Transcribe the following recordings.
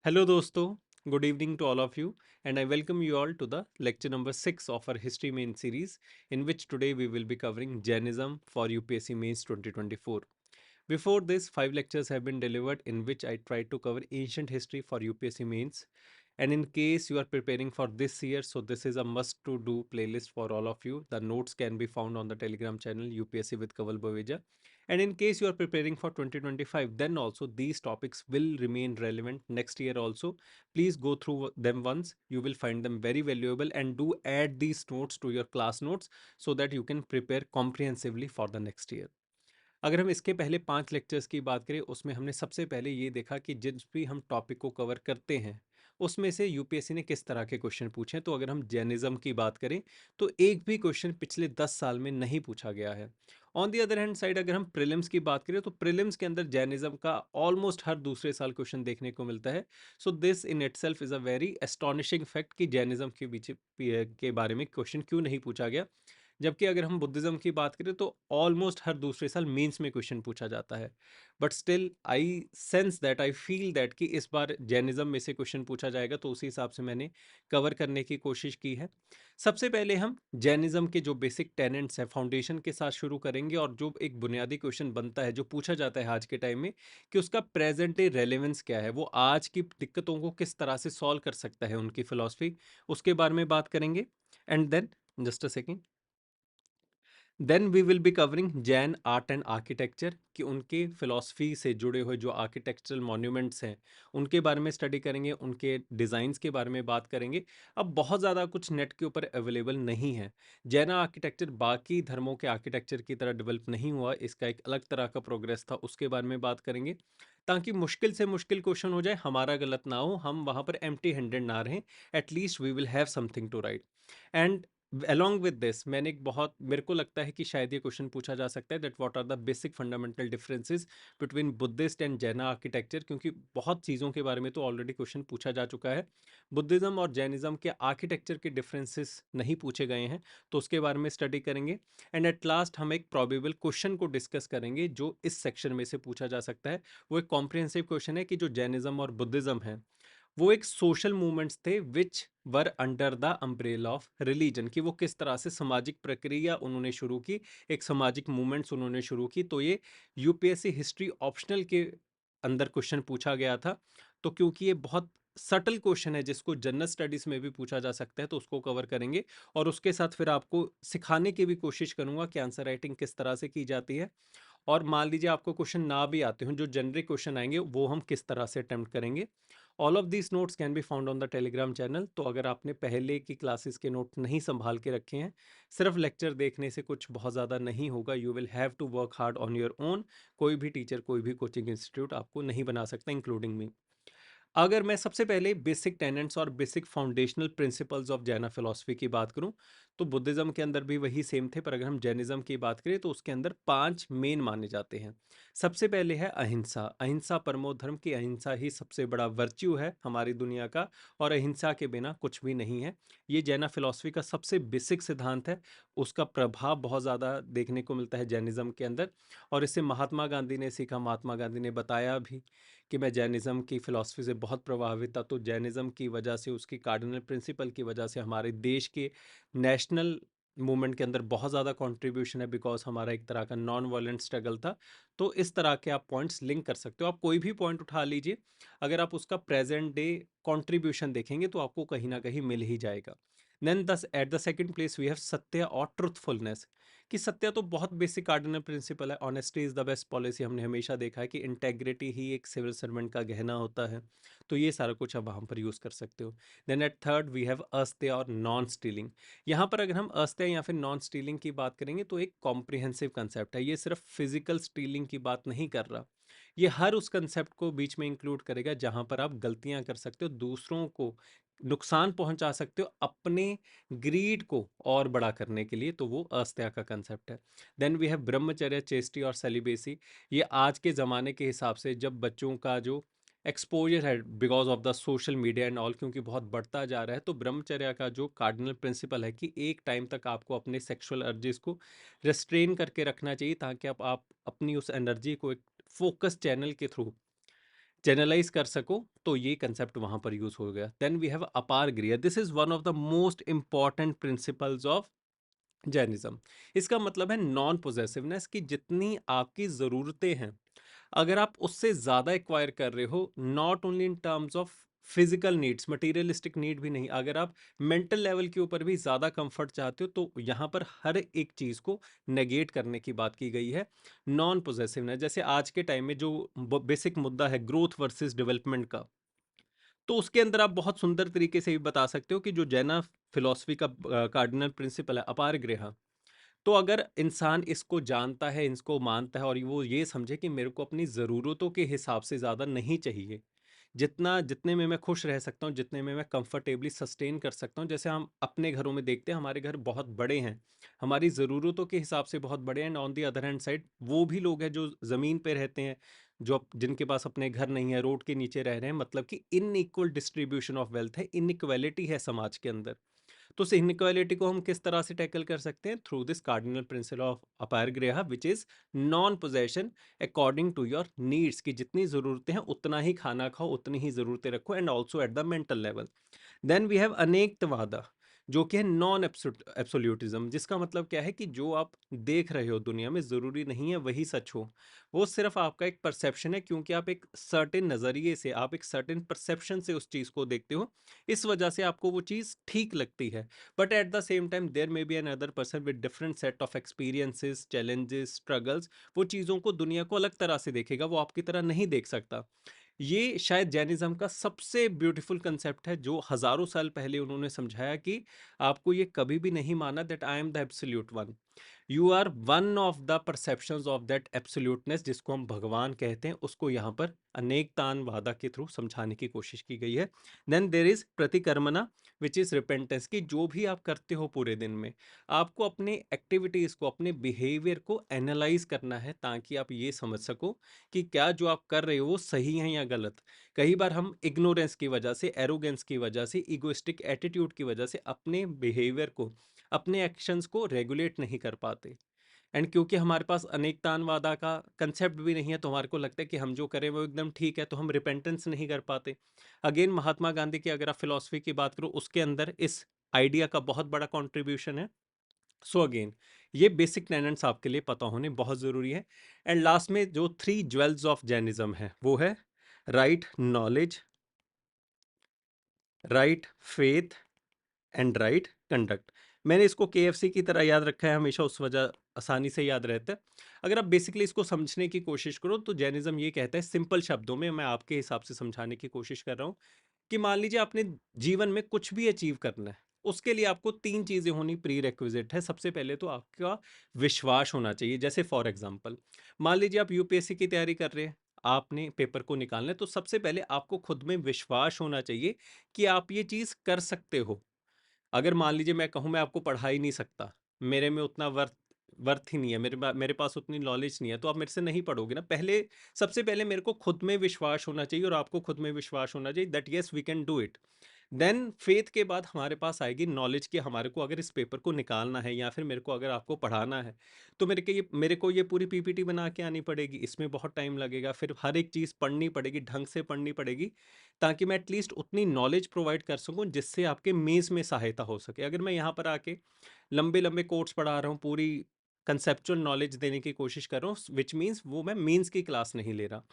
Hello दोस्तों, good evening to all of you, and I welcome you all to the lecture number 6 of our history main series, in which today we will be covering Jainism for UPSC Mains 2024. Before this, 5 lectures have been delivered in which I tried to cover ancient history for UPSC Mains. And in case you are preparing for this year, so this is a must to do playlist for all of you. The notes can be found on the Telegram channel UPSC with Kaval Baweja. And in case you are preparing for 2025, then also these topics will remain relevant next year also. Please go through them once. You will find them very valuable and do add these notes to your class notes so that you can prepare comprehensively for the next year. अगर हम इसके पहले 5 lectures की बात करें उसमें हमने सबसे पहले ये देखा कि जिस भी हम टॉपिक को कवर करते हैं उसमें से यूपीएससी ने किस तरह के क्वेश्चन पूछे हैं। तो अगर हम जैनिज्म की बात करें तो एक भी क्वेश्चन पिछले 10 साल में नहीं पूछा गया है। On the other hand side अगर हम प्रीलिम्स की बात करें तो प्रीलिम्स के अंदर जैनिज्म का ऑलमोस्ट हर दूसरे साल क्वेश्चन देखने को मिलता है। So this in itself is a very astonishing fact कि जैनिज्म के पीछे के बारे में क्वेश्चन क्यों नहीं पूछा गया। जबकि अगर हम बुद्धिज्म की बात करें तो ऑलमोस्ट हर दूसरे साल मेंस में क्वेश्चन पूछा जाता है। But still I sense that I feel that कि इस बार जैनिज्म में से क्वेश्चन पूछा जाएगा, तो उसी हिसाब से मैंने कवर करने की कोशिश की है। सबसे पहले हम जैनिज्म के जो बेसिक टेनेंट्स हैं फाउंडेशन के साथ शुरू करेंगे, और जो एक बुनियादी क्वेश्चन बनता है जो पूछा जाता है आज के टाइम में कि उसका प्रेजेंट डे रेलेवेंस क्या है, वो आज की दिक्कतों को किस तरह से सॉल्व कर सकता है उनकी फिलॉसफी, उसके बारे में बात करेंगे। And then just a second, then we will be covering Jain art and architecture कि उनके फिलॉसफी से जुड़े हुए जो आर्किटेक्चरल मॉन्यूमेंट्स हैं उनके बारे में स्टडी करेंगे, उनके डिज़ाइंस के बारे में बात करेंगे। अब बहुत ज़्यादा कुछ नेट के ऊपर अवेलेबल नहीं है। जैन आर्किटेक्चर बाकी धर्मों के आर्किटेक्चर की तरह डेवलप नहीं हुआ, इसका एक अलग तरह का प्रोग्रेस था, उसके बारे में बात करेंगे ताकि मुश्किल से मुश्किल क्वेश्चन हो जाए हमारा गलत ना हो, हम वहाँ पर एम्प्टी हैंडेड ना रहें, at least we will have something to write. And along with this मैंने एक बहुत मेरे को लगता है कि शायद ये क्वेश्चन पूछा जा सकता है that what are the basic fundamental differences between Buddhist and Jain architecture, क्योंकि बहुत चीज़ों के बारे में तो ऑलरेडी क्वेश्चन पूछा जा चुका है। बुद्धिज्म और जैनिज्म के आर्किटेक्चर के डिफरेंसेस नहीं पूछे गए हैं, तो उसके बारे में स्टडी करेंगे। एंड एट लास्ट हम एक प्रॉबेबल क्वेश्चन को डिस्कस करेंगे जो इस सेक्शन में से पूछा जा सकता है। वो एक कॉम्प्रिहेंसिव क्वेश्चन है कि जो जैनिज्म और बुद्धिज्म है वो एक सोशल मूवमेंट्स थे which were under the umbrella of religion, कि वो किस तरह से सामाजिक प्रक्रिया उन्होंने शुरू की, एक सामाजिक मूवमेंट्स उन्होंने शुरू की। तो ये यूपीएससी हिस्ट्री ऑप्शनल के अंदर क्वेश्चन पूछा गया था। तो क्योंकि ये बहुत सटल क्वेश्चन है जिसको जनरल स्टडीज में भी पूछा जा सकता है, तो उसको कवर करेंगे और उसके साथ फिर आपको सिखाने की भी कोशिश करूंगा कि आंसर राइटिंग किस तरह से की जाती है। और मान लीजिए आपको क्वेश्चन ना भी आते हों, जो जनरिक क्वेश्चन आएंगे वो हम किस तरह से अटेम्प्ट करेंगे। All of these notes can be found on the Telegram channel. तो अगर आपने पहले की क्लासेस के नोट नहीं संभाल के रखे हैं, सिर्फ लेक्चर देखने से कुछ बहुत ज़्यादा नहीं होगा, you will have to work hard on your own. कोई भी टीचर, कोई भी कोचिंग इंस्टीट्यूट आपको नहीं बना सकता, इंक्लूडिंग मी। अगर मैं सबसे पहले बेसिक टेनेंट्स और बेसिक फाउंडेशनल प्रिंसिपल्स ऑफ जैना फिलॉसफी की बात करूं, तो बुद्धिज्म के अंदर भी वही सेम थे, पर अगर हम जैनिज्म की बात करें तो उसके अंदर 5 मेन माने जाते हैं। सबसे पहले है अहिंसा। अहिंसा परमो धर्म, की अहिंसा ही सबसे बड़ा वर्च्यू है हमारी दुनिया का, और अहिंसा के बिना कुछ भी नहीं है। ये जैना फिलॉसफी का सबसे बेसिक सिद्धांत है। उसका प्रभाव बहुत ज़्यादा देखने को मिलता है जैनिज्म के अंदर, और इसे महात्मा गांधी ने सीखा। महात्मा गांधी ने बताया भी कि मैं जैनिज़्म की फ़िलॉसफ़ी से बहुत प्रभावित था, तो जैनिज़्म की वजह से, उसकी कार्डिनल प्रिंसिपल की वजह से हमारे देश के नेशनल मूवमेंट के अंदर बहुत ज़्यादा कंट्रीब्यूशन है, बिकॉज़ हमारा एक तरह का नॉन वायलेंट स्ट्रगल था। तो इस तरह के आप पॉइंट्स लिंक कर सकते हो। आप कोई भी पॉइंट उठा लीजिए, अगर आप उसका प्रेज़ेंट डे कंट्रीब्यूशन देखेंगे तो आपको कहीं न कहीं मिल ही जाएगा। Then thus at the second place we have satya और ट्रुथफुलनेस, कि सत्य तो बहुत बेसिक कार्डिनल प्रिंसिपल है। Honesty is the best policy, हमने हमेशा देखा है कि इंटेग्रिटी ही एक सिविल सर्वेंट का गहना होता है। तो ये सारा कुछ आप वहाँ पर यूज़ कर सकते हो। Then at third we have Asteya और नॉन स्टीलिंग। यहाँ पर अगर हम अस्त्य या फिर नॉन स्टीलिंग की बात करेंगे तो एक कॉम्प्रिहेंसिव कंसेप्ट है। ये सिर्फ फिजिकल स्टीलिंग की बात नहीं कर रहा, ये हर उस कंसेप्ट को बीच में इंक्लूड करेगा जहाँ पर आप गलतियाँ कर सकते हो, दूसरों को नुकसान पहुंचा सकते हो अपने ग्रीड को और बड़ा करने के लिए, तो वो अस्त्या का कंसेप्ट है। देन वी हैव ब्रह्मचर्य, चेस्टी और सेलिबेसी। ये आज के ज़माने के हिसाब से जब बच्चों का जो एक्सपोजर है because of the social media and all, क्योंकि बहुत बढ़ता जा रहा है, तो ब्रह्मचर्य का जो कार्डिनल प्रिंसिपल है कि एक टाइम तक आपको अपने सेक्सुअल अर्जेस को रेस्ट्रेन करके रखना चाहिए, ताकि आप अपनी उस एनर्जी को एक फोकस चैनल के थ्रू जनरलाइज कर सको तो ये कंसेप्ट वहां पर यूज हो गया। देन वी हैव अपार गृह, this is one of the most important principles of Jainism. इसका मतलब है नॉन पोजेसिवनेस, कि जितनी आपकी ज़रूरतें हैं, अगर आप उससे ज़्यादा एक्वायर कर रहे हो, not only in terms of physical needs, materialistic need भी नहीं, अगर आप मेंटल लेवल के ऊपर भी ज़्यादा कंफर्ट चाहते हो, तो यहाँ पर हर एक चीज़ को नेगेट करने की बात की गई है। नॉन पोजेसिवनेस, जैसे आज के टाइम में जो बेसिक मुद्दा है ग्रोथ वर्सेस डेवलपमेंट का, तो उसके अंदर आप बहुत सुंदर तरीके से भी बता सकते हो कि जो जैना फिलॉसफी का कार्डिनल प्रिंसिपल है अपार गृह, तो अगर इंसान इसको जानता है, इसको मानता है और वो ये समझे कि मेरे को अपनी ज़रूरतों के हिसाब से ज़्यादा नहीं चाहिए, जितना जितने में मैं खुश रह सकता हूँ, जितने में मैं कंफर्टेबली सस्टेन कर सकता हूँ। जैसे हम अपने घरों में देखते हैं, हमारे घर बहुत बड़े हैं, हमारी ज़रूरतों के हिसाब से बहुत बड़े हैं, and on the other hand side वो भी लोग हैं जो ज़मीन पे रहते हैं, जिनके पास अपने घर नहीं है, रोड के नीचे रह रहे हैं, मतलब कि इनइक्वल डिस्ट्रीब्यूशन ऑफ वेल्थ है, इनइक्वालिटी है समाज के अंदर। तो उस इनइक्वालिटी को हम किस तरह से टैकल कर सकते हैं? Through this cardinal principle of aparigraha, which is non possession according to your needs, की जितनी ज़रूरतें हैं उतना ही खाना खाओ, उतनी ही ज़रूरतें रखो, and also at the mental level. Then we have Anekantavada, जो कि है नॉन एब्सोल्यूटिज्म, जिसका मतलब क्या है कि जो आप देख रहे हो दुनिया में ज़रूरी नहीं है वही सच हो, वो सिर्फ आपका एक परसेप्शन है, क्योंकि आप एक सर्टेन नज़रिए से, आप एक सर्टेन परसेप्शन से उस चीज़ को देखते हो, इस वजह से आपको वो चीज़ ठीक लगती है। But at the same time there may be another person with different set of experiences, challenges, struggles, वो चीज़ों को, दुनिया को अलग तरह से देखेगा, वो आपकी तरह नहीं देख सकता। ये शायद जैनिज्म का सबसे ब्यूटीफुल कंसेप्ट है, जो हजारों साल पहले उन्होंने समझाया कि आपको ये कभी भी नहीं माना that I am the absolute one, you are one of the perceptions of that absoluteness, जिसको हम भगवान कहते हैं, उसको यहाँ पर अनेकतान वादा के थ्रू समझाने की कोशिश की गई है। Then there is Pratikramana, which is repentance, की जो भी आप करते हो पूरे दिन में, आपको अपने एक्टिविटीज को, अपने बिहेवियर को एनालाइज करना है, ताकि आप ये समझ सको कि क्या जो आप कर रहे हो वो सही है या गलत। कई बार हम इग्नोरेंस की वजह से, एरोगेंस की वजह से, इगोइस्टिक एटीट्यूड की वजह से अपने बिहेवियर को, अपने एक्शंस को रेगुलेट नहीं कर पाते, एंड क्योंकि हमारे पास अनेकतानवादा का कंसेप्ट भी नहीं है, तो हमारे को लगता है कि हम जो करें वो एकदम ठीक है, तो हम रिपेंटेंस नहीं कर पाते। अगेन महात्मा गांधी की अगर आप फिलॉसफी की बात करो, उसके अंदर इस आइडिया का बहुत बड़ा कंट्रीब्यूशन है। सो अगेन ये बेसिक टेनेंट्स आपके लिए पता होने बहुत ज़रूरी है। एंड लास्ट में जो थ्री ज्वेल्स ऑफ जैनिज्म है, वो है right knowledge, right faith, and right conduct. मैंने इसको केएफसी की तरह याद रखा है हमेशा, उस वजह आसानी से याद रहता है। अगर आप बेसिकली इसको समझने की कोशिश करो, तो जैनिज्म ये कहता है, सिंपल शब्दों में मैं आपके हिसाब से समझाने की कोशिश कर रहा हूँ, कि मान लीजिए आपने जीवन में कुछ भी अचीव करना है, उसके लिए आपको तीन चीजें होनी प्री रेक्विजिट है। सबसे पहले तो आपका विश्वास होना चाहिए। जैसे फॉर एग्जांपल, मान लीजिए आप यूपीएससी की तैयारी कर रहे हैं, आपने पेपर को निकालना है, तो सबसे पहले आपको खुद में विश्वास होना चाहिए कि आप ये चीज कर सकते हो। अगर मान लीजिए मैं कहूँ मैं आपको पढ़ा ही नहीं सकता, मेरे में उतना वर्थ वर्थ ही नहीं है, मेरे पास उतनी नॉलेज नहीं है, तो आप मेरे से नहीं पढ़ोगे ना। पहले, सबसे पहले मेरे को खुद में विश्वास होना चाहिए, और आपको खुद में विश्वास होना चाहिए that yes we can do it. Then faith के बाद हमारे पास आएगी नॉलेज, की हमारे को अगर इस पेपर को निकालना है, या फिर मेरे को अगर आपको पढ़ाना है, तो मेरे को ये पूरी पीपीटी बना के आनी पड़ेगी, इसमें बहुत टाइम लगेगा, फिर हर एक चीज़ पढ़नी पड़ेगी, ढंग से पढ़नी पड़ेगी, ताकि मैं एटलीस्ट उतनी नॉलेज प्रोवाइड कर सकूं जिससे आपके मेंस में सहायता हो सके। अगर मैं यहाँ पर आके लंबे लंबे कोर्स पढ़ा रहा हूँ, पूरी कंसेप्चुअल नॉलेज देने की कोशिश कर रहा हूँ, विच मीन्स वो मैं मेंस की क्लास नहीं ले रहा।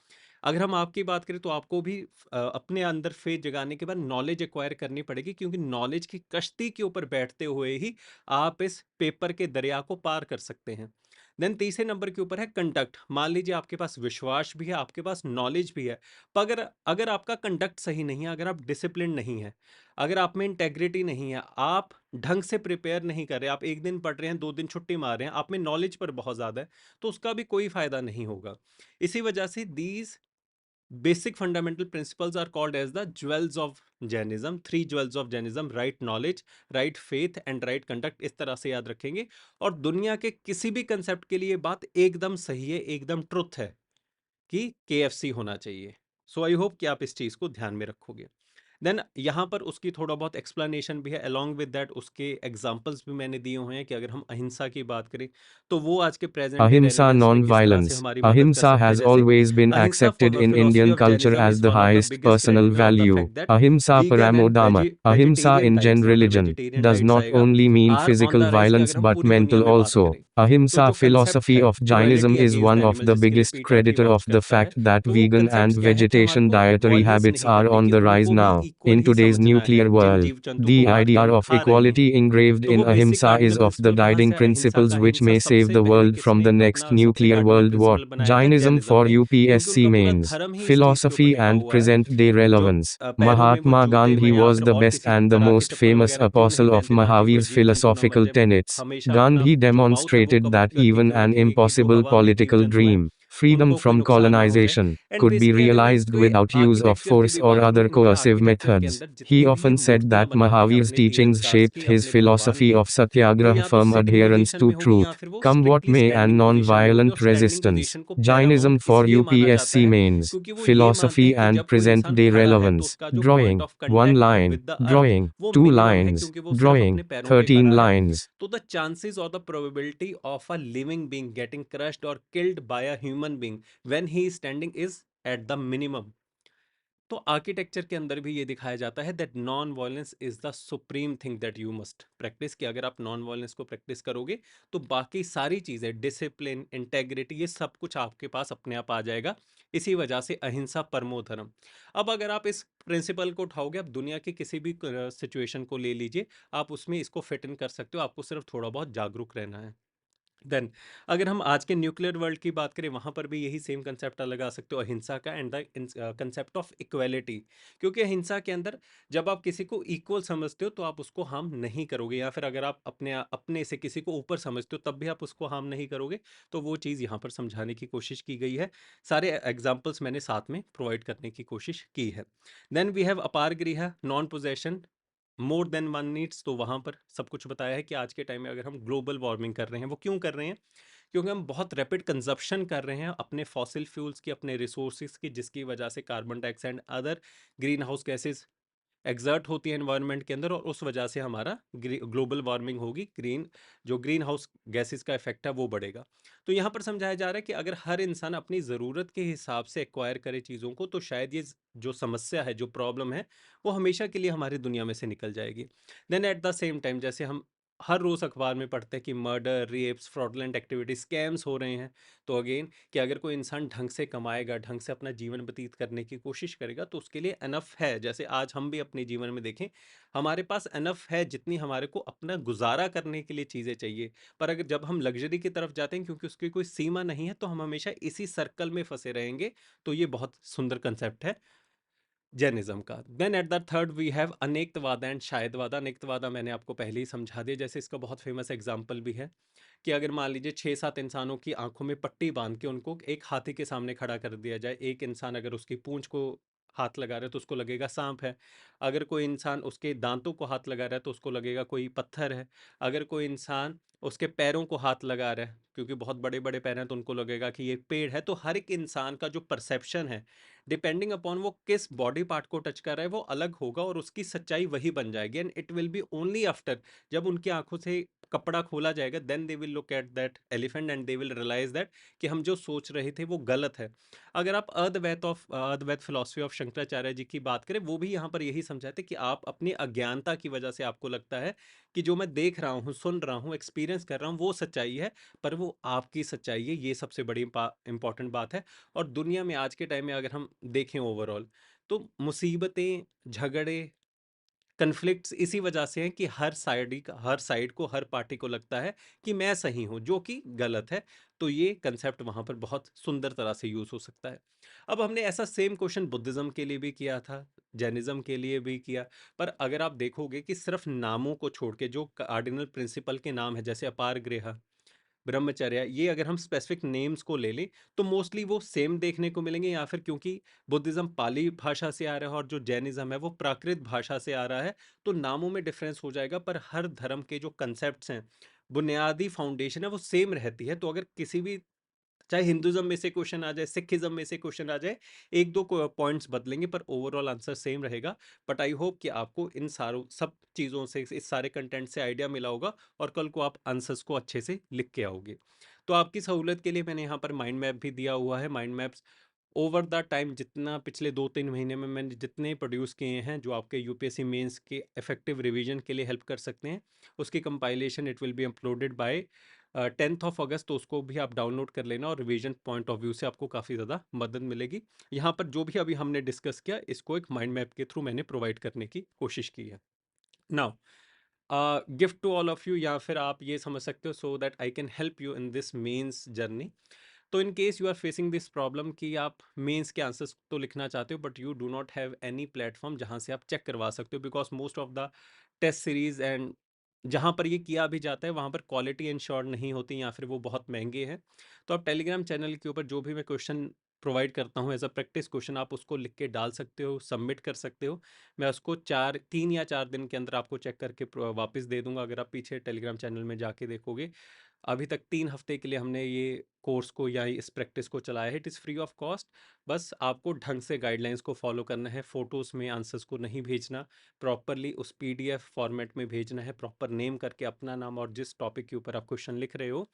अगर हम आपकी बात करें, तो आपको भी अपने अंदर फेथ जगाने के बाद नॉलेज एक्वायर करनी पड़ेगी, क्योंकि नॉलेज की कश्ती के ऊपर बैठते हुए ही आप इस पेपर के दरिया को पार कर सकते हैं। देन तीसरे नंबर के ऊपर है कंडक्ट। मान लीजिए आपके पास विश्वास भी है, आपके पास नॉलेज भी है, पर अगर अगर आपका कंडक्ट सही नहीं है, अगर आप डिसिप्लिन नहीं है, अगर आप में इंटेग्रिटी नहीं है, आप ढंग से प्रिपेयर नहीं कर रहे, आप एक दिन पढ़ रहे हैं, दो दिन छुट्टी मार रहे हैं, आप में नॉलेज पर बहुत ज़्यादा है, तो उसका भी कोई फायदा नहीं होगा। इसी वजह से these basic fundamental principles are called as the jewels of Jainism, three jewels of Jainism, right knowledge, right faith and right conduct। इस तरह से याद रखेंगे, और दुनिया के किसी भी कंसेप्ट के लिए बात एकदम सही है, एकदम ट्रुथ है, कि केएफसी होना चाहिए। सो आई होप कि आप इस चीज को ध्यान में रखोगे। देन यहाँ पर उसकी थोड़ा बहुत एक्सप्लेनेशन भी है, अलोंग विद दैट उसके एग्जांपल्स भी मैंने दिए हुए हैं कि अगर हम अहिंसा की बात करें तो वो आज के प्रेजेंट डे Ahimsa रेलेवेंस में किस तरह से non-violence. हमारी मदद कर Ahimsa सकता है। has जैसे always been ahimsa accepted in philosophy Indian of culture Jainism as is the one of the highest biggest personal creditor of the value. Fact that Ahimsa vegan paramo and dharma. Ahimsa vegetarian in diets, Jain यहाँ पर religion vegetarian does diets not आएगा, only mean are on the physical rise की violence अगर हम but पूरी दुनिया mental में बात also. करें तो Ahimsa जो कंसेप्ट philosophy है of Jainism cruelty is against one of animal the जिसके लिए biggest पीटर भी creditor वाउच of the करता है, fact that तो वो vegan कंसेप्ट and क्या है कि हमारे vegetation को dietary वायलेंस habits नहीं are करनी, on कि the rise उनको भी now. Equal In he today's समझना है nuclear जिन world, जीव जंतु को the मार के idea हम of खा रहे हैं। equality engraved तो in वो basic Ahimsa is cardinal of the principle कहाँ guiding से, अहिंसा का principles which अहिंसा may सबसे save the पहले world from किसने the next अपना सबसे nuclear cardinal world war. Principle बनाया था, Jainism जैनिज्म for ने, क्योंकि UPSC उनका पूरा mains. धर्म ही इस चीज के ऊपर Philosophy टिका and हुआ है। present day जो relevance. पैरों में वो Mahatma जूते में Gandhi या was फिर the और best किसी and the तरह के most चप्पल famous वगैरह क्यों नहीं apostle of पहनते ताकि वो Mahavir's जीव जंतु ना मर philosophical जाए, वो tenets. हमेशा अपना Gandhi जो माउथ है वो demonstrated कवर that करके even an रखेंगे कि जो impossible हवा में जीव political जंतु हैं dream, freedom उनको कोई from नुकसान ना हो जाए। colonization, and could be basically अगर मैं realized इनके without use of आर्किटेक्चर की force भी or बात करूं, other इनका coercive आर्किटेक्चर के methods. अंदर He जितनी भी ये often said मूर्तियां that बनाते हैं Mahavir's अपने teachings तीरंदाज shaped की, his अपने भगवान philosophy की, of तो satyagraha, या तो firm सिटिंग adherence पोजीशन में to होगी या truth, फिर वो come what strictly may, and standing position में होगी। और non-violent स्टैंडिंग resistance. पोजीशन को पैरामाउंट Jainism for इसलिए माना जाता UPSC है mains. क्योंकि वो ये मानते Philosophy हैं कि and जब कोई present इंसान day खड़ा है तो relevance. उसका जो point Drawing. Of One contact है line. With the earth Drawing. वो Two मिनिमम है, lines. क्योंकि वो सिर्फ Drawing. अपने पैरों पे 13 खड़ा है। lines. तो द चांसेस और the probability of a living being getting crushed और killed by a human being when he is standing is at the minimum. तो आर्किटेक्चर के अंदर भी ये दिखाया जाता है that non violence is the supreme thing that you must practice, कि अगर आप नॉन वायलेंस को प्रैक्टिस करोगे तो बाकी सारी चीजें, डिसिप्लिन, इंटेग्रिटी, ये सब कुछ आपके पास अपने आप आ जाएगा। इसी वजह से अहिंसा परमो धर्म। अब अगर आप इस प्रिंसिपल को उठाओगे, आप दुनिया की किसी भी सिचुएशन को ले लीजिए, आप उसमें इसको फिट इन कर सकते हो, आपको सिर्फ थोड़ा बहुत जागरूक रहना है। देन अगर हम आज के न्यूक्लियर वर्ल्ड की बात करें, वहां पर भी यही सेम कंसेप्ट लगा सकते हो अहिंसा का, and the concept of equality. क्योंकि अहिंसा के अंदर जब आप किसी को इक्वल समझते हो तो आप उसको हार्म नहीं करोगे, या फिर अगर आप अपने से किसी को ऊपर समझते हो तब भी आप उसको हार्म नहीं करोगे। तो वो चीज़ यहाँ पर समझाने की कोशिश की गई है। सारे एग्जाम्पल्स मैंने साथ में प्रोवाइड करने की कोशिश की है। देन वी हैव अपार गृह, non possession, more than one needs. तो वहां पर सब कुछ बताया है कि आज के टाइम में अगर हम ग्लोबल वार्मिंग कर रहे हैं, वो क्यों कर रहे हैं? क्योंकि हम बहुत रैपिड कंजप्शन कर रहे हैं अपने फॉसिल फ्यूल्स की, अपने रिसोर्सेज की, जिसकी वजह से carbon dioxide, other green house gases exert होती है एनवायरनमेंट के अंदर, और उस वजह से हमारा ग्लोबल वार्मिंग होगी, ग्रीन हाउस गैसेस का इफेक्ट है वो बढ़ेगा। तो यहाँ पर समझाया जा रहा है कि अगर हर इंसान अपनी ज़रूरत के हिसाब से एक्वायर करे चीज़ों को, तो शायद ये जो समस्या है, जो प्रॉब्लम है, वो हमेशा के लिए हमारी दुनिया में से निकल जाएगी। Then at the same time, जैसे हम हर रोज़ अखबार में पढ़ते हैं कि murder, rapes, fraudulent activity, scams हो रहे हैं, तो अगेन कि अगर कोई इंसान ढंग से कमाएगा, ढंग से अपना जीवन व्यतीत करने की कोशिश करेगा, तो उसके लिए एनफ है। जैसे आज हम भी अपने जीवन में देखें, हमारे पास एनफ है जितनी हमारे को अपना गुजारा करने के लिए चीज़ें चाहिए। पर अगर जब हम लग्जरी की तरफ जाते हैं, क्योंकि उसकी कोई सीमा नहीं है, तो हम हमेशा इसी सर्कल में फंसे रहेंगे। तो ये बहुत सुंदर कंसेप्ट है जैनिज्म का। Then at the third we have Anekantavada and Syadvada. Anekantavada मैंने आपको पहले ही समझा दिया। जैसे इसका बहुत फेमस एग्जाम्पल भी है कि अगर मान लीजिए 6-7 इंसानों की आंखों में पट्टी बांध के उनको एक हाथी के सामने खड़ा कर दिया जाए, एक इंसान अगर उसकी पूंछ को हाथ लगा रहा है तो उसको लगेगा सांप है, अगर कोई इंसान उसके दांतों को हाथ लगा रहा है तो उसको लगेगा कोई पत्थर है, अगर कोई इंसान उसके पैरों को हाथ लगा रहा है क्योंकि बहुत बड़े बड़े पैर हैं तो उनको लगेगा कि ये पेड़ है। तो हर एक इंसान का जो परसेप्शन है, डिपेंडिंग अपॉन वो किस बॉडी पार्ट को टच कर रहा है, वो अलग होगा और उसकी सच्चाई वही बन जाएगी। And it will be only after, जब उनकी आंखों से कपड़ा खोला जाएगा, then they will look at that elephant and they will realise that कि हम जो सोच रहे थे वो गलत है। अगर आप अद्वैत फिलोसफी ऑफ शंकराचार्य जी की बात करें, वो भी यहाँ पर यही समझाते कि आप अपनी अज्ञानता की वजह से आपको लगता है कि जो मैं देख रहा हूँ, सुन रहा हूँ, एक्सपीरियंस कर रहा हूँ, वो सच्चाई है, पर वो आपकी सच्चाई है। ये सबसे बड़ी इंपॉर्टेंट बात है। और दुनिया में आज के टाइम में अगर हम देखें ओवरऑल, तो मुसीबतें, झगड़े, कन्फ्लिक्ट्स इसी वजह से हैं कि हर साइड को, हर पार्टी को लगता है कि मैं सही हूं, जो कि गलत है। तो ये कंसेप्ट वहां पर बहुत सुंदर तरह से यूज हो सकता है। अब हमने ऐसा सेम क्वेश्चन बुद्धिज्म के लिए भी किया था, जैनिज्म के लिए भी किया। पर अगर आप देखोगे कि सिर्फ नामों को छोड़ के जो कार्डिनल प्रिंसिपल के नाम है, जैसे अपार गृह, ब्रह्मचर्य, ये अगर हम स्पेसिफिक नेम्स को ले लें तो मोस्टली वो सेम देखने को मिलेंगे, या फिर क्योंकि बुद्धिज्म पाली भाषा से आ रहा है और जो जैनिज्म है वो प्राकृत भाषा से आ रहा है, तो नामों में डिफरेंस हो जाएगा, पर हर धर्म के जो कंसेप्ट्स हैं, बुनियादी फाउंडेशन है, वो सेम रहती है। तो अगर किसी भी चाहे हिंदुइज्म में से क्वेश्चन आ जाए, सिखिज्म में से क्वेश्चन आ जाए, 1-2 पॉइंट्स बदलेंगे पर ओवरऑल आंसर सेम रहेगा। बट आई होप कि आपको इन सारों सब चीज़ों से, इस सारे कंटेंट से आइडिया मिला होगा और कल को आप आंसर्स को अच्छे से लिख के आओगे। तो आपकी सहूलियत के लिए मैंने यहाँ पर माइंड मैप भी दिया हुआ है। Mind maps over the time जितना पिछले 2-3 महीने में मैंने जितने प्रोड्यूस किए हैं, जो आपके यूपीएससी मेंस के इफेक्टिव रिवीजन के लिए हेल्प कर सकते हैं, उसकी compilation it will be uploaded by 10th of August. तो उसको भी आप डाउनलोड कर लेना और रिवीजन पॉइंट ऑफ व्यू से आपको काफ़ी ज़्यादा मदद मिलेगी। यहाँ पर जो भी अभी हमने डिस्कस किया, इसको एक माइंड मैप के थ्रू मैंने प्रोवाइड करने की कोशिश की है। Now gift to all of you, या फिर आप ये समझ सकते हो, so that I can help you in this mains journey. तो in case you are facing this problem कि आप मेंस के आंसर्स तो लिखना चाहते हो but you do not have any platform जहां से आप चेक करवा सकते हो, because most of the test series and जहां पर ये किया भी जाता है वहां पर क्वालिटी इंश्योर्ड नहीं होती या फिर वो बहुत महंगे हैं। तो आप टेलीग्राम चैनल के ऊपर जो भी मैं क्वेश्चन प्रोवाइड करता हूँ एज अ प्रैक्टिस क्वेश्चन, आप उसको लिख के डाल सकते हो, सबमिट कर सकते हो। मैं उसको 3 या 4 दिन के अंदर आपको चेक करके वापस दे दूंगा। अगर आप पीछे टेलीग्राम चैनल में जाके देखोगे, अभी तक 3 हफ्ते के लिए हमने ये कोर्स को या इस प्रैक्टिस को चलाया है। It is free of cost. बस आपको ढंग से गाइडलाइंस को फॉलो करना है। फोटोज़ में आंसर्स को नहीं भेजना, प्रॉपरली उस पीडीएफ फॉर्मेट में भेजना है, प्रॉपर नेम करके अपना नाम और जिस टॉपिक के ऊपर आप क्वेश्चन लिख रहे हो।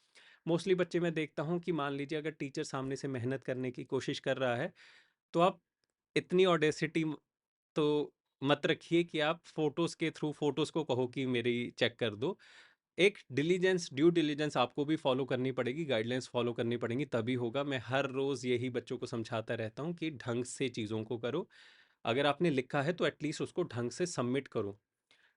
मोस्टली बच्चे मैं देखता हूँ कि मान लीजिए अगर टीचर सामने से मेहनत करने की कोशिश कर रहा है, तो आप इतनी ऑडेसिटी तो मत रखिए कि आप फोटोज़ के थ्रू फोटोज़ को कहो कि मेरी चेक कर दो। एक डिलीजेंस, ड्यू डिलीजेंस आपको भी फॉलो करनी पड़ेगी, गाइडलाइंस फॉलो करनी पड़ेंगी, तभी होगा। मैं हर रोज़ यही बच्चों को समझाता रहता हूँ कि ढंग से चीज़ों को करो। अगर आपने लिखा है तो एटलीस्ट उसको ढंग से सबमिट करो।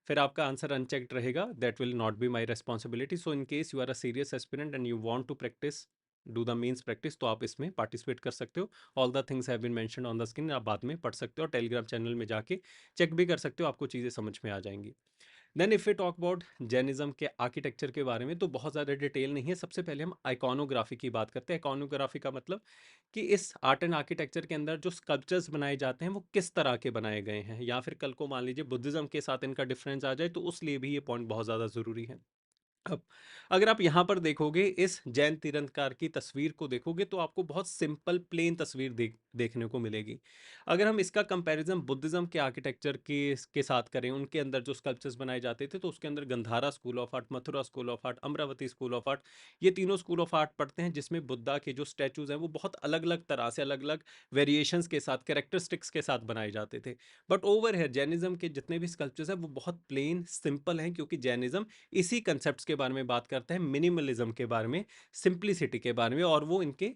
फिर आपका आंसर अनचेक्ड रहेगा, that will not be my responsibility. So in case you are a serious aspirant and you want to practice, do the means practice, तो आप इसमें पार्टिसिपेट कर सकते हो। All the things have been mentioned on the screen, आप बाद में पढ़ सकते हो और टेलीग्राम चैनल में जाके चेक भी कर सकते हो, आपको चीज़ें समझ में आ जाएंगी। Then if we talk about Jainism के आर्किटेक्चर के बारे में, तो बहुत ज़्यादा डिटेल नहीं है। सबसे पहले हम आइकॉनोग्राफी की बात करते हैं। आइकॉनोग्राफी का मतलब कि इस आर्ट एंड आर्किटेक्चर के अंदर जो स्कल्पचर्स बनाए जाते हैं वो किस तरह के बनाए गए हैं, या फिर कल को मान लीजिए बुद्धिज्म के साथ इनका डिफरेंस आ जाए तो उस लिए भी ये पॉइंट बहुत ज़्यादा ज़रूरी है। अब अगर आप यहाँ पर देखोगे, इस जैन तीरंदकार की तस्वीर को देखोगे तो आपको बहुत सिंपल प्लेन तस्वीर देखने को मिलेगी। अगर हम इसका कंपैरिजन बुद्धिज्म के आर्किटेक्चर के साथ करें, उनके अंदर जो स्कल्पचर्स बनाए जाते थे, तो उसके अंदर Gandhara school of art, Mathura school of art, Amravati school of art, ये तीनों स्कूल ऑफ आर्ट पढ़ते हैं, जिसमें बुद्धा के जो स्टैचूज हैं वो बहुत अलग अलग तरह से, अलग अलग वेरिएशंस के साथ, कैरेक्टरिस्टिक्स के साथ बनाए जाते थे। बट ओवर है जैनिज्म के जितने भी स्कल्पचर्स हैं वो बहुत प्लेन सिंपल हैं, क्योंकि जैनिज्म इसी कंसेप्ट्स के बारे में बात करता है, मिनिमलिज्म के बारे में, सिंप्लिसिटी के बारे में, और वो इनके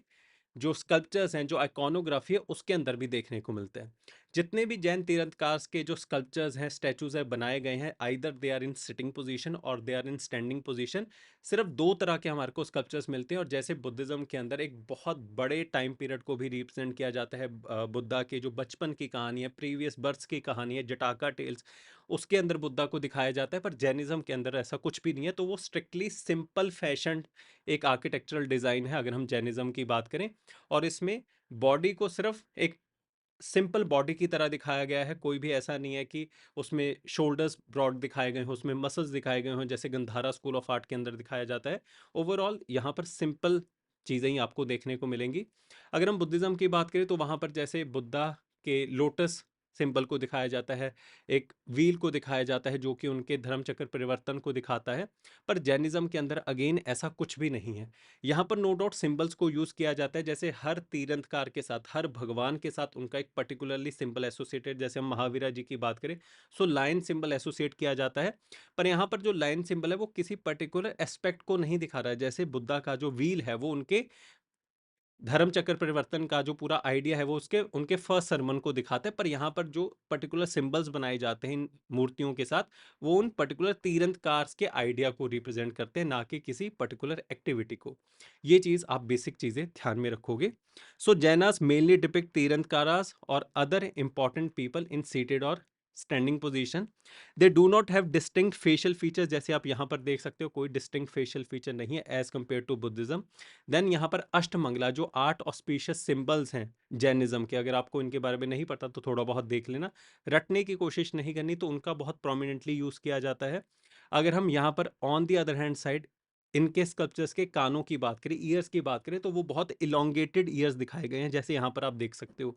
जो स्कल्पचर्स हैं, जो आइकॉनोग्राफी है, उसके अंदर भी देखने को मिलते हैं। जितने भी जैन तीरंदकार के जो स्कल्पचर्स हैं, स्टैचूज हैं, बनाए गए हैं, either they are in sitting position और they are in standing position. सिर्फ दो तरह के हमारे को स्कल्पचर्स मिलते हैं। और जैसे बुद्धिज्म के अंदर एक बहुत बड़े टाइम पीरियड को भी रिप्रेजेंट किया जाता है, बुद्धा के जो बचपन की कहानी है, प्रीवियस बर्थ्स की कहानी है, जटाका टेल्स, उसके अंदर बुद्धा को दिखाया जाता है। पर जैनिज्म के अंदर ऐसा कुछ भी नहीं है। तो वो स्ट्रिक्टली सिंपल फैशन एक आर्किटेक्चरल डिज़ाइन है अगर हम जैनिज्म की बात करें। और इसमें बॉडी को सिर्फ एक सिंपल बॉडी की तरह दिखाया गया है। कोई भी ऐसा नहीं है कि उसमें शोल्डर्स ब्रॉड दिखाए गए हों, उसमें मसल्स दिखाए गए हों, जैसे गंधारा स्कूल ऑफ आर्ट के अंदर दिखाया जाता है। ओवरऑल यहाँ पर सिंपल चीज़ें ही आपको देखने को मिलेंगी। अगर हम बुद्धिज़्म की बात करें तो वहाँ पर जैसे बुद्धा के लोटस सिंबल को दिखाया जाता है, एक व्हील को दिखाया जाता है जो कि उनके धर्म चक्र परिवर्तन को दिखाता है। पर जैनिज्म के अंदर अगेन ऐसा कुछ भी नहीं है। यहाँ पर नो डाउट सिंबल्स को यूज़ किया जाता है, जैसे हर तीरंदकार के साथ, हर भगवान के साथ उनका एक पर्टिकुलरली सिंबल एसोसिएटेड, जैसे हम महावीरा जी की बात करें, सो लायन सिंबल एसोसिएट किया जाता है। पर यहाँ पर जो लायन सिंबल है वो किसी पर्टिकुलर एस्पेक्ट को नहीं दिखा रहा है। जैसे बुद्धा का जो व्हील है वो उनके धर्म चक्र परिवर्तन का जो पूरा आइडिया है वो उसके उनके फर्स्ट सरमन को दिखाता है। पर यहाँ पर जो पर्टिकुलर सिंबल्स बनाए जाते हैं इन मूर्तियों के साथ, वो उन पर्टिकुलर तीरंदकार के आइडिया को रिप्रेजेंट करते हैं, ना कि किसी पर्टिकुलर एक्टिविटी को। ये चीज़ आप बेसिक चीज़ें ध्यान में रखोगे। सो जैनास मेनली डिपिक्ट तीरंदकारास और other important people in seated और standing position. They do not have distinct facial features, जैसे आप यहाँ पर देख सकते हो कोई डिस्टिंक्ट फेशियल फीचर नहीं है as compare to Buddhism. Then यहाँ पर अष्टमंगला जो 8 ऑस्पिशियस सिंबल्स हैं जैनिज्म के, अगर आपको इनके बारे में नहीं पता तो थोड़ा बहुत देख लेना, रटने की कोशिश नहीं करनी, तो उनका बहुत प्रोमिनेंटली यूज किया जाता है। अगर हम यहाँ पर on the other hand side इनके स्कल्पचर्स के कानों की बात करें, ईयर्स की बात करें, तो वो बहुत इलोंगेटेड ईयर्स दिखाए गए हैं, जैसे यहाँ पर आप देख सकते हो।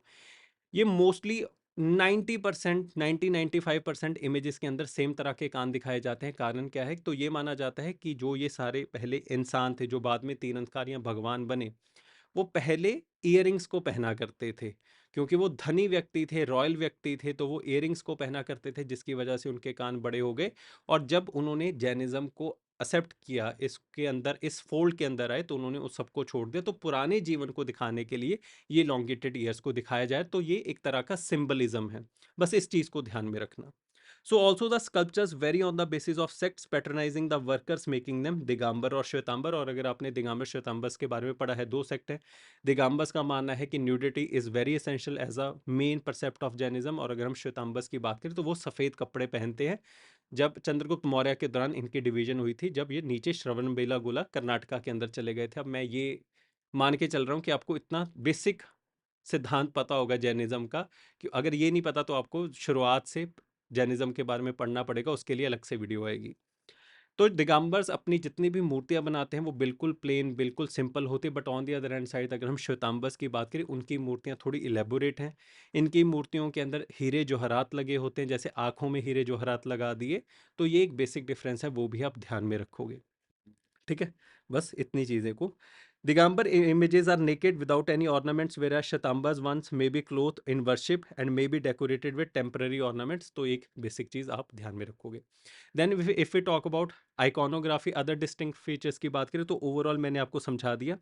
ये मोस्टली 90% 90-95% इमेजेस के अंदर सेम तरह के कान दिखाए जाते हैं। कारण क्या है? तो ये माना जाता है कि जो ये सारे पहले इंसान थे, जो बाद में तीरंदाज या भगवान बने, वो पहले इयररिंग्स को पहना करते थे, क्योंकि वो धनी व्यक्ति थे, रॉयल व्यक्ति थे, तो वो इयररिंग्स को पहना करते थे, जिसकी वजह से उनके कान बड़े हो गए। और जब उन्होंने जैनिज्म को एक्सेप्ट किया, इसके अंदर इस फोल्ड के अंदर आए, तो उन्होंने उस सबको छोड़ दिया। तो पुराने जीवन को दिखाने के लिए ये लॉन्गेटेड ईयर्स को दिखाया जाए, तो ये एक तरह का सिंबलिज्म है। बस इस चीज को ध्यान में रखना। So also the sculptures vary on the basis of sects patronizing the workers making them Digambar और श्वेतांबर। और अगर आपने दिगंबर श्वेतांबर के बारे में पढ़ा है, दो सेक्ट है। दिगंबर का मानना है कि nudity is very essential as a main precept of Jainism, और अगर हम श्वेतांबर की बात करें तो वो सफेद कपड़े पहनते हैं। जब चंद्रगुप्त मौर्य के दौरान इनकी डिवीजन हुई थी, जब ये नीचे श्रवणबेलागोला कर्नाटका के अंदर चले गए थे। अब मैं ये मान के चल रहा हूँ कि आपको इतना बेसिक सिद्धांत पता होगा जैनिज्म का, कि अगर ये नहीं पता तो आपको शुरुआत से जैनिज्म के बारे में पढ़ना पड़ेगा, उसके लिए अलग से वीडियो आएगी। तो दिगंबर्स अपनी जितनी भी मूर्तियां बनाते हैं वो बिल्कुल प्लेन, बिल्कुल सिंपल होती है। But on the other hand side अगर हम श्वेतांबर्स की बात करें, उनकी मूर्तियां थोड़ी इलेबोरेट हैं। इनकी मूर्तियों के अंदर हीरे जवाहरात लगे होते हैं, जैसे आंखों में हीरे जवाहरात लगा दिए। तो ये एक बेसिक डिफरेंस है, वो भी आप ध्यान में रखोगे। ठीक है, बस इतनी चीजें को। Digambar images are naked without any ornaments, whereas Shvetambars ones may be clothed in worship and may be decorated with temporary ornaments। तो एक बेसिक चीज आप ध्यान में रखोगे। Then if we talk about iconography, other distinct features की बात करें, तो ओवरऑल मैंने आपको समझा दिया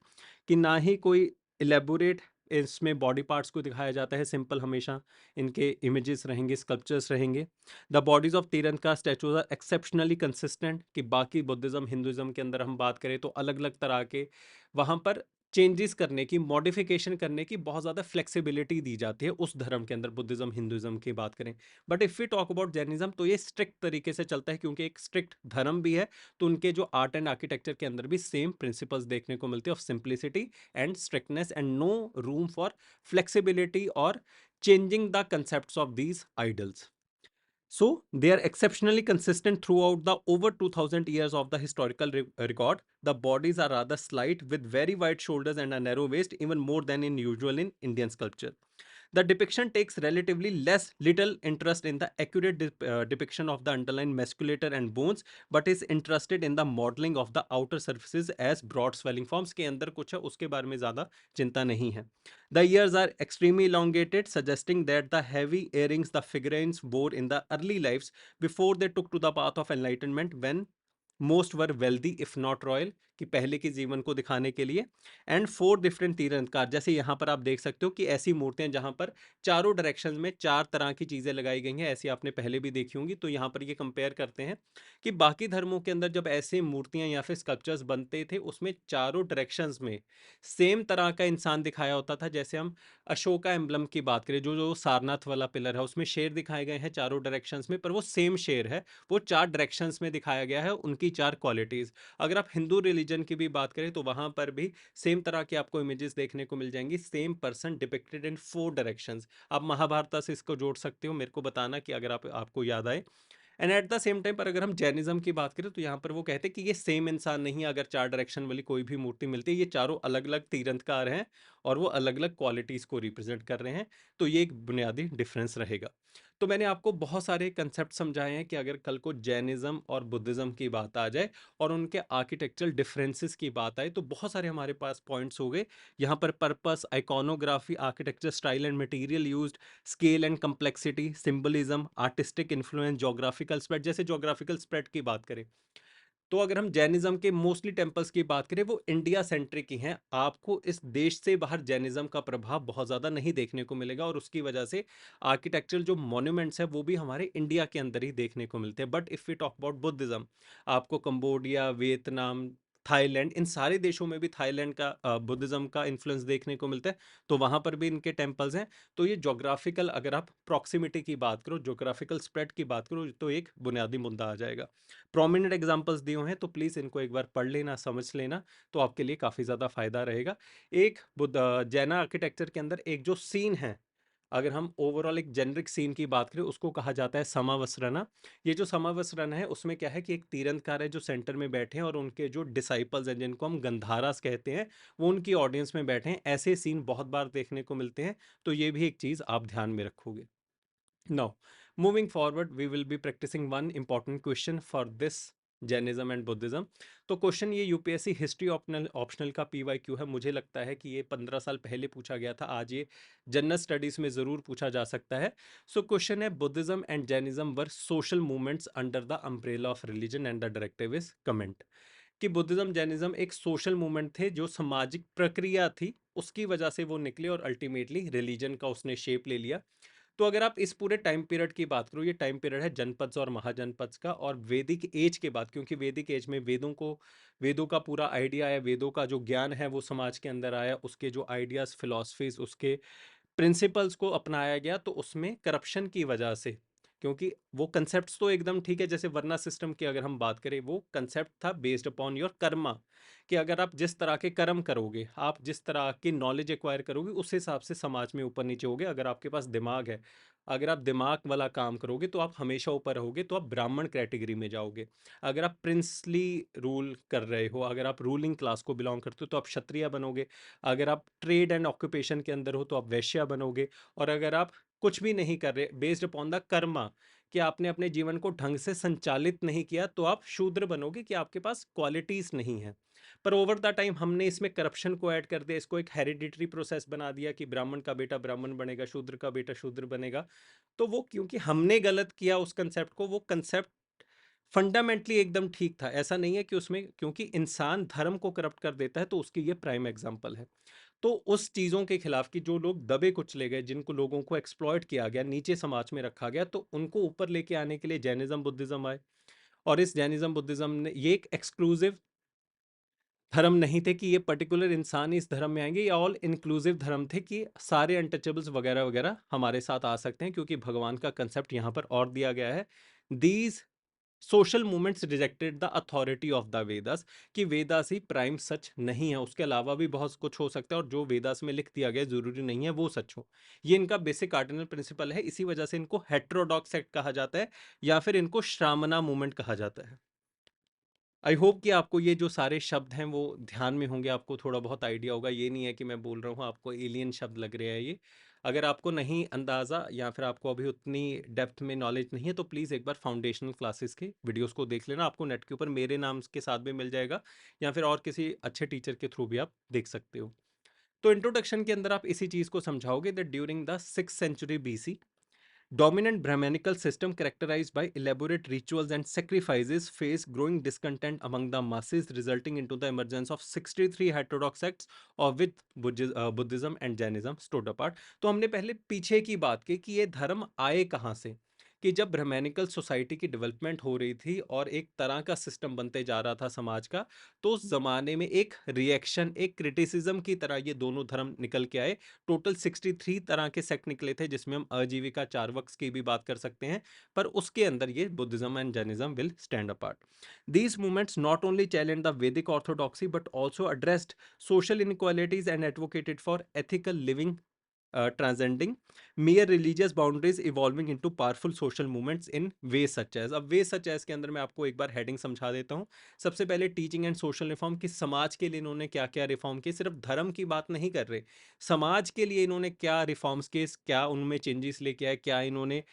कि ना ही कोई इलेबोरेट इसमें बॉडी पार्ट्स को दिखाया जाता है, सिंपल हमेशा इनके इमेजेस रहेंगे, स्कल्पचर्स रहेंगे। द बॉडीज ऑफ तीरंदाज स्टैचूज आर एक्सेप्शनली कंसिस्टेंट, कि बाकी बुद्धिज्म हिंदुइज्म के अंदर हम बात करें तो अलग अलग तरह के वहां पर चेंजेस करने की, मॉडिफिकेशन करने की बहुत ज़्यादा फ्लेक्सिबिलिटी दी जाती है उस धर्म के अंदर, बुद्धिज्म हिंदुइज्म की बात करें। But if we talk about Jainism, तो ये स्ट्रिक्ट तरीके से चलता है, क्योंकि एक स्ट्रिक्ट धर्म भी है। तो उनके जो आर्ट एंड आर्किटेक्चर के अंदर भी सेम प्रिंसिपल्स देखने को मिलते हैं, of simplicity and strictness, and no room for flexibility और changing the concepts of these idols. So they are exceptionally consistent throughout the over 2000 years of the historical record. The bodies are rather slight with very wide shoulders and a narrow waist, even more than in usual in Indian sculpture. The depiction takes relatively little interest in the accurate depiction of the underlying musculature and bones, but is interested in the modeling of the outer surfaces as broad swelling forms। के अंदर कुछ है उसके बारे में ज्यादा चिंता नहीं है। The ears are extremely elongated, suggesting that the heavy earrings the figurines wore in the early lives before they took to the path of enlightenment, when most were wealthy if not royal, कि पहले के जीवन को दिखाने के लिए। And four different तीरंदाज, जैसे यहाँ पर आप देख सकते हो कि ऐसी मूर्तियां जहां पर चारों डायरेक्शन में चार तरह की चीजें लगाई गई हैं, ऐसी आपने पहले भी देखी होंगी। तो यहाँ पर ये कंपेयर करते हैं कि बाकी धर्मों के अंदर जब ऐसे मूर्तियां या फिर स्कल्पचर्स बनते थे, उसमें चारों डायरेक्शंस में सेम तरह का इंसान दिखाया होता था। जैसे हम अशोका एम्बलम की बात करें, जो जो सारनाथ वाला पिलर है, उसमें शेर दिखाए गए हैं चारों डायरेक्शंस में, पर वो सेम शेर है, वो चार डायरेक्शंस में दिखाया गया है, उनकी चार क्वालिटीज। अगर आप हिंदू रिलीजन की भी बात करें तो वहां पर भी सेम तरह की आपको इमेजेस देखने को मिल जाएंगी, same person depicted in four directions. आप महाभारत से इसको जोड़ सकते हो, मेरे को बताना कि अगर आपको याद आए। And eight the same time पर अगर हम जैनिज्म की बात करें, तो यहाँ पर वो कहते हैं कि ये सेम इंसान नहीं है। अगर चार डायरेक्शन वाली कोई भी मूर्ति मिलती है, ये चारों अलग अलग तीरंदकार हैं, और वो अलग अलग क्वालिटीज को रिप्रेजेंट कर रहे हैं। तो ये एक बुनियादी डिफरेंस रहेगा। तो मैंने आपको बहुत सारे कंसेप्ट समझाए हैं कि अगर कल को जैनिज्म और बुद्धिज्म की बात आ जाए और उनके आर्किटेक्चरल डिफरेंसेस की बात आए, तो बहुत सारे हमारे पास पॉइंट्स हो गए। यहाँ पर purpose, iconography, architecture style and material used, scale and complexity, symbolism, artistic influence, geographical spread. जैसे ज्योग्राफिकल स्प्रेड की बात करें, तो अगर हम जैनिज्म के मोस्टली टेम्पल्स की बात करें, वो इंडिया सेंट्रिक ही हैं। आपको इस देश से बाहर जैनिज्म का प्रभाव बहुत ज़्यादा नहीं देखने को मिलेगा, और उसकी वजह से आर्किटेक्चरल जो मॉन्यूमेंट्स हैं वो भी हमारे इंडिया के अंदर ही देखने को मिलते हैं। But if we talk about Buddhism, आपको कंबोडिया, वियतनाम, थाईलैंड, इन सारे देशों में भी थाईलैंड का बुद्धिज्म का इन्फ्लुएंस देखने को मिलता है। तो वहाँ पर भी इनके टेम्पल्स हैं। तो ये जोग्राफिकल, अगर आप प्रॉक्सिमिटी की बात करो, जोग्राफिकल स्प्रेड की बात करो, तो एक बुनियादी मुद्दा आ जाएगा। प्रोमिनेंट एग्जांपल्स दिए हुए हैं, तो प्लीज़ इनको एक बार पढ़ लेना, समझ लेना, तो आपके लिए काफ़ी ज़्यादा फायदा रहेगा। एक जैना आर्किटेक्चर के अंदर एक जो सीन है, अगर हम ओवरऑल एक जेनरिक सीन की बात करें, उसको कहा जाता है समावसरना। ये जो समावसरना है, उसमें क्या है कि एक तीरंदकार है जो सेंटर में बैठे हैं और उनके जो डिसाइपल्स हैं, जिनको हम गंधारास कहते हैं, वो उनकी ऑडियंस में बैठे हैं। ऐसे सीन बहुत बार देखने को मिलते हैं, तो ये भी एक चीज़ आप ध्यान में रखोगे। Now, moving forward, we will be practicing one important question for this Jainism and Buddhism. तो क्वेश्चन ये यूपीएससी हिस्ट्री ऑप्शनल ऑप्शनल का पीवाईक्यू है। मुझे लगता है कि ये 15 साल पहले पूछा गया था, आज ये जनरल स्टडीज में ज़रूर पूछा जा सकता है। सो क्वेश्चन है, Buddhism and Jainism were social movements under the umbrella of religion and the directive is comment. कि बुद्धिज्म जैनिज्म एक सोशल मूवमेंट थे जो सामाजिक प्रक्रिया थी, उसकी वजह से वो निकले और अल्टीमेटली रिलीजन का उसने शेप ले लिया। तो अगर आप इस पूरे टाइम पीरियड की बात करो, ये टाइम पीरियड है जनपद और महाजनपद का, और वैदिक एज के बाद, क्योंकि वैदिक एज में वेदों का पूरा आइडिया है, वेदों का जो ज्ञान है वो समाज के अंदर आया, उसके जो आइडियाज, फिलॉसफीज, उसके प्रिंसिपल्स को अपनाया गया। तो उसमें करप्शन की वजह से, क्योंकि वो कंसेप्ट्स तो एकदम ठीक है, जैसे वर्ना सिस्टम की अगर हम बात करें, वो कंसेप्ट था बेस्ड अपॉन योर कर्मा, कि अगर आप जिस तरह के कर्म करोगे, आप जिस तरह की नॉलेज एक्वायर करोगे, उस हिसाब से समाज में ऊपर नीचे होगे। अगर आपके पास दिमाग है, अगर आप दिमाग वाला काम करोगे, तो आप हमेशा ऊपर रहोगे, तो आप ब्राह्मण कैटेगरी में जाओगे। अगर आप प्रिंसली रूल कर रहे हो, अगर आप रूलिंग क्लास को बिलोंग करते हो, तो आप क्षत्रिय बनोगे। अगर आप ट्रेड एंड ऑक्यूपेशन के अंदर हो, तो आप वैश्य बनोगे। और अगर आप कुछ भी नहीं कर रहे, बेस्ड अपॉन द कर्मा, कि आपने अपने जीवन को ढंग से संचालित नहीं किया, तो आप शूद्र बनोगे, कि आपके पास क्वालिटीज नहीं है। पर ओवर द टाइम हमने इसमें करप्शन को ऐड कर दिया, इसको एक हेरिडिटरी प्रोसेस बना दिया कि ब्राह्मण का बेटा ब्राह्मण बनेगा, शूद्र का बेटा शूद्र बनेगा। तो वो क्योंकि हमने गलत किया उस कंसेप्ट को, वो कंसेप्ट फंडामेंटली एकदम ठीक था। ऐसा नहीं है कि उसमें, क्योंकि इंसान धर्म को करप्ट कर देता है, तो उसकी ये प्राइम एग्जांपल है। तो उस चीज़ों के खिलाफ कि जो लोग दबे कुचले गए, जिनको लोगों को एक्सप्लॉइट किया गया, नीचे समाज में रखा गया, तो उनको ऊपर लेके आने के लिए जैनिज्म बुद्धिज्म आए। और इस जैनिज्म बुद्धिज्म ने, ये एक एक्सक्लूसिव धर्म नहीं थे कि ये पर्टिकुलर इंसान ही इस धर्म में आएंगे, ये ऑल इंक्लूसिव धर्म थे कि सारे अनटचेबल्स वगैरह वगैरह हमारे साथ आ सकते हैं, क्योंकि भगवान का कंसेप्ट यहाँ पर और दिया गया है। These social movements rejected the authority of the Vedas, कि वेदास ही प्राइम सच नहीं है, उसके अलावा भी बहुत कुछ हो सकता है, और जो वेदास में लिख दिया गया जरूरी नहीं है वो सच हो। ये इनका बेसिक कार्डिनल प्रिंसिपल है। इसी वजह से इनको हेट्रोडॉक्स सेक्ट कहा जाता है, या फिर इनको श्रामना मूवमेंट कहा जाता है। आई होप कि आपको ये जो सारे शब्द हैं वो ध्यान में होंगे, आपको थोड़ा बहुत आइडिया होगा। ये नहीं है कि मैं बोल रहा हूँ आपको एलियन शब्द लग रहे हैं ये। अगर आपको नहीं अंदाज़ा, या फिर आपको अभी उतनी डेप्थ में नॉलेज नहीं है, तो प्लीज़ एक बार फाउंडेशनल क्लासेस के वीडियोस को देख लेना। आपको नेट के ऊपर मेरे नाम के साथ भी मिल जाएगा, या फिर और किसी अच्छे टीचर के थ्रू भी आप देख सकते हो। तो इंट्रोडक्शन के अंदर आप इसी चीज़ को समझाओगे that during the 6th century BC, dominant Brahmanical system characterized by elaborate rituals and sacrifices faced growing discontent among the masses, resulting into the emergence of 63 heterodox sects, of which Buddhism and Jainism stood apart. तो हमने पहले पीछे की बात की कि ये धर्म आए कहाँ से, कि जब ब्राह्मणिकल सोसाइटी की डेवलपमेंट हो रही थी और एक तरह का सिस्टम बनते जा रहा था समाज का, तो उस जमाने में एक रिएक्शन, एक क्रिटिसिज्म की तरह ये दोनों धर्म निकल के आए। टोटल 63 तरह के सेक्ट निकले थे, जिसमें हम आजीविका चारवक्स की भी बात कर सकते हैं, पर उसके अंदर ये Buddhism and Jainism will stand apart. These movements not only challenged the Vedic orthodoxy but also addressed social inequalities and advocated for ethical living, transcending mere religious boundaries, evolving into powerful social movements in ways such as। अब ways such as के अंदर मैं आपको एक बार heading समझा देता हूँ। सबसे पहले टीचिंग एंड सोशल रिफॉर्म, कि समाज के लिए इन्होंने क्या क्या रिफॉर्म किए, सिर्फ धर्म की बात नहीं कर रहे, समाज के लिए इन्होंने क्या रिफॉर्म्स किए, क्या उनमें चेंजेस लेके आए, क्या इन्होंने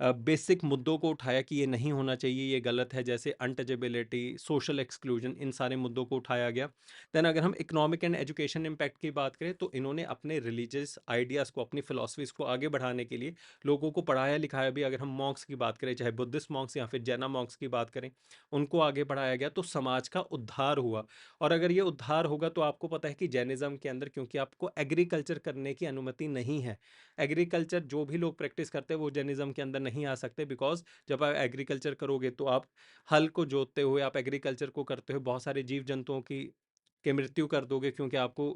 बेसिक मुद्दों को उठाया कि ये नहीं होना चाहिए, ये गलत है, जैसे अनटचेबिलिटी, सोशल एक्सक्लूजन, इन सारे मुद्दों को उठाया गया। देन अगर हम इकोनॉमिक एंड एजुकेशन इम्पैक्ट की बात करें, तो इन्होंने अपने रिलीजियस आइडियाज़ को, अपनी फिलोसफीज़ को आगे बढ़ाने के लिए लोगों को पढ़ाया लिखाया भी। अगर हम मॉन्क्स की बात करें, चाहे बुद्धिस्ट मॉन्क्स या फिर जैना मॉन्क्स की बात करें, उनको आगे बढ़ाया गया, तो समाज का उद्धार हुआ। और अगर ये उद्धार होगा, तो आपको पता है कि जैनिज्म के अंदर, क्योंकि आपको एग्रीकल्चर करने की अनुमति नहीं है, एग्रीकल्चर जो भी लोग प्रैक्टिस करते हैं वो जैनिज्म के अंदर नहीं आ सकते, बिकॉज जब आप एग्रीकल्चर करोगे, तो आप हल को जोतते हुए आप एग्रीकल्चर को करते हुए बहुत सारे जीव जंतुओं की के मृत्यु कर दोगे, क्योंकि आपको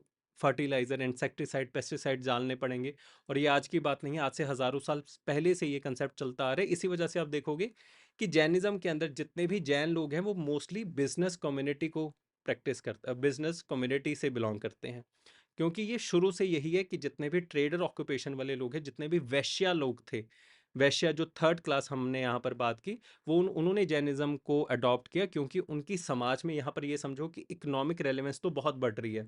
फर्टिलाइजर, इंसेक्टिसाइड, पेस्टिसाइड डालने पड़ेंगे। और ये आज की बात नहीं है, आज से हजारों साल पहले से ये कंसेप्ट चलता आ रहा है। इसी वजह से आप देखोगे कि जैनिज्म के अंदर जितने भी जैन लोग हैं, वो मोस्टली बिजनेस कम्युनिटी को प्रैक्टिस करते, बिजनेस कम्युनिटी से बिलोंग करते हैं। क्योंकि ये शुरू से यही है कि जितने भी ट्रेडर ऑक्यूपेशन वाले लोग हैं, जितने भी वैश्या लोग थे, वैश्या जो थर्ड क्लास हमने यहाँ पर बात की, वो उन्होंने जैनिज्म को अडॉप्ट किया, क्योंकि उनकी समाज में यहाँ पर ये समझो कि इकोनॉमिक रेलेवेंस तो बहुत बढ़ रही है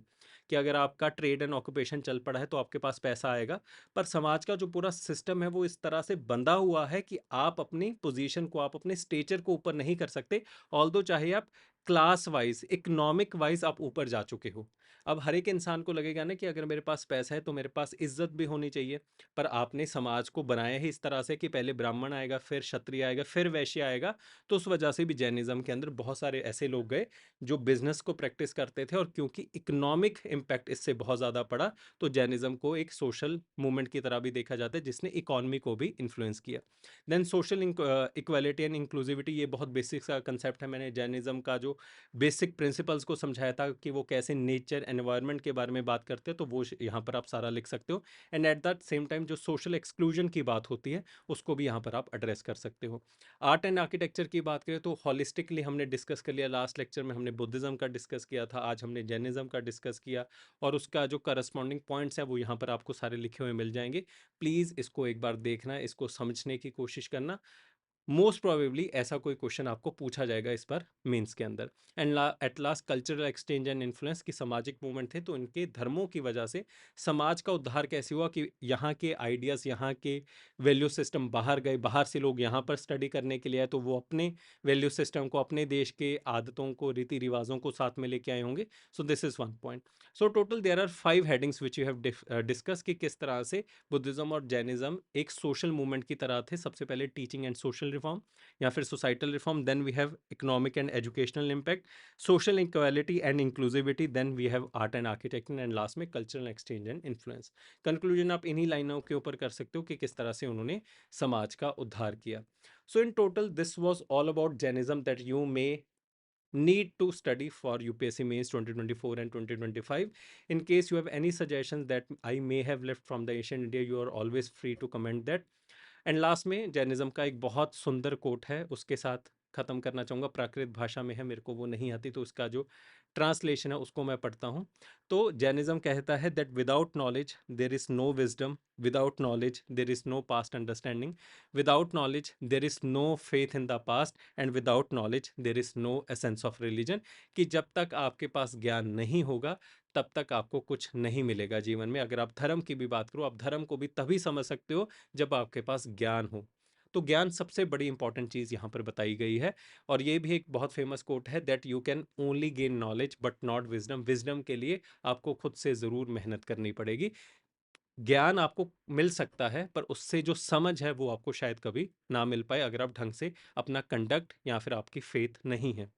कि अगर आपका ट्रेड एंड ऑक्यूपेशन चल पड़ा है तो आपके पास पैसा आएगा, पर समाज का जो पूरा सिस्टम है वो इस तरह से बंधा हुआ है कि आप अपनी पोजीशन को, आप अपने स्टेचर को ऊपर नहीं कर सकते, ऑल्दो चाहे आप क्लास वाइज, इकोनॉमिक वाइज आप ऊपर जा चुके हो। अब हर एक इंसान को लगेगा ना कि अगर मेरे पास पैसा है तो मेरे पास इज्जत भी होनी चाहिए, पर आपने समाज को बनाया ही इस तरह से कि पहले ब्राह्मण आएगा, फिर क्षत्रिय आएगा, फिर वैश्य आएगा। तो उस वजह से भी जैनिज्म के अंदर बहुत सारे ऐसे लोग गए जो बिजनेस को प्रैक्टिस करते थे, और क्योंकि इकोनॉमिक इम्पैक्ट इससे बहुत ज़्यादा पड़ा, तो जैनिज्म को एक सोशल मूवमेंट की तरह भी देखा जाता है जिसने इकोनॉमी को भी इन्फ्लुएंस किया। Then social equality and inclusivity, ये बहुत बेसिक सा कंसेप्ट है। मैंने जैनिज्म का जो बेसिक प्रिंसिपल्स को समझाया था कि वो कैसे नेचर एनवायरनमेंट के बारे में बात करते हैं, तो वो यहाँ पर आप सारा लिख सकते हो। And at that same time जो सोशल एक्सक्लूजन की बात होती है उसको भी यहाँ पर आप एड्रेस कर सकते हो। आर्ट एंड आर्किटेक्चर की बात करें तो हॉलिस्टिकली हमने डिस्कस कर लिया। लास्ट लेक्चर में हमने बुद्धिज्म का डिस्कस किया था, आज हमने जैनिज्म का डिस्कस किया, और उसका जो करस्पॉन्डिंग पॉइंट्स है वो यहाँ पर आपको सारे लिखे हुए मिल जाएंगे। प्लीज़ इसको एक बार देखना, इसको समझने की कोशिश करना। मोस्ट प्रोबेबली ऐसा कोई क्वेश्चन आपको पूछा जाएगा इस बार मेंस के अंदर। And at last cultural exchange and influence, की सामाजिक मूवमेंट थे तो इनके धर्मों की वजह से समाज का उद्धार कैसे हुआ कि यहाँ के आइडियाज़, यहाँ के वैल्यू सिस्टम बाहर गए, बाहर से लोग यहाँ पर स्टडी करने के लिए आए, तो वो अपने वैल्यू सिस्टम को, अपने देश के आदतों को, रीति रिवाजों को साथ में लेके आए होंगे। So this is one point. So total there are 5 headings which you have discuss कि किस तरह से बुद्धिज्म और जैनिज्म एक सोशल मूवमेंट की तरह थे। सबसे पहले टीचिंग एंड सोशल रिफॉर्म, या फिर societal reform, then we have economic and educational impact, social equality and inclusivity, then we have art and architecture, and last में cultural exchange and influence. Conclusion आप इन्हीं लाइनों के ऊपर कर सकते हो कि किस तरह से उन्होंने समाज का उद्धार किया। So in total this was all about Jainism that you may need to study for UPSC mains 2024 and 2025. In case you have any suggestions that I may have left from the ancient India, you are always free to comment that. And last में Jainism का एक बहुत सुंदर coat है, उसके साथ खत्म करना चाहूँगा। प्राकृत भाषा में है, मेरे को वो नहीं आती, तो उसका जो ट्रांसलेशन है उसको मैं पढ़ता हूँ। तो जैनिज्म कहता है that without knowledge there is no wisdom, without knowledge there is no past understanding, without knowledge there is no faith in the past, and without knowledge there is no essence of religion. कि जब तक आपके पास ज्ञान नहीं होगा तब तक आपको कुछ नहीं मिलेगा जीवन में। अगर आप धर्म की भी बात करो, आप धर्म को भी तभी समझ सकते हो जब आपके पास ज्ञान हो। तो ज्ञान सबसे बड़ी इंपॉर्टेंट चीज यहाँ पर बताई गई है। और ये भी एक बहुत फेमस कोट है that you can only gain knowledge but not wisdom. Wisdom के लिए आपको खुद से जरूर मेहनत करनी पड़ेगी। ज्ञान आपको मिल सकता है, पर उससे जो समझ है वो आपको शायद कभी ना मिल पाए अगर आप ढंग से अपना कंडक्ट या फिर आपकी फेथ नहीं है।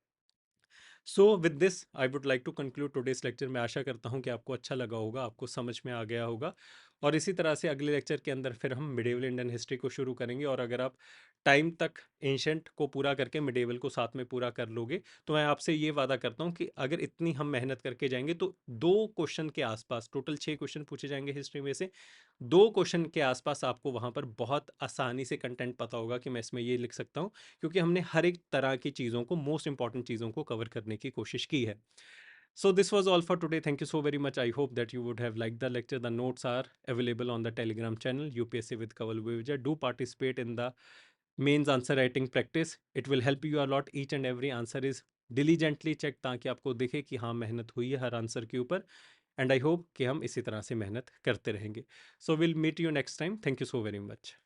So with this I would like to conclude today's lecture. मैं आशा करता हूँ कि आपको अच्छा लगा होगा, आपको समझ में आ गया होगा, और इसी तरह से अगले लेक्चर के अंदर फिर हम मिडेवल इंडियन हिस्ट्री को शुरू करेंगे। और अगर आप टाइम तक एंशंट को पूरा करके मिडेवल को साथ में पूरा कर लोगे तो मैं आपसे ये वादा करता हूँ कि अगर इतनी हम मेहनत करके जाएंगे तो 2 क्वेश्चन के आसपास, टोटल 6 क्वेश्चन पूछे जाएंगे हिस्ट्री में से, 2 क्वेश्चन के आसपास आपको वहाँ पर बहुत आसानी से कंटेंट पता होगा कि मैं इसमें ये लिख सकता हूँ, क्योंकि हमने हर एक तरह की चीज़ों को, मोस्ट इंपॉर्टेंट चीज़ों को कवर करने की कोशिश की है। So this was all for today. Thank you so very much. I hope that you would have liked the lecture. The notes are available on the Telegram channel UPSC with Kaval Vijay. Do participate in the mains answer writing practice. It will help you a lot. Each and every answer is diligently checked ताकि आपको दिखे कि हाँ मेहनत हुई है हर answer के ऊपर। एंड आई होप कि हम इसी तरह से मेहनत करते रहेंगे। So will meet you next time. Thank you so very much.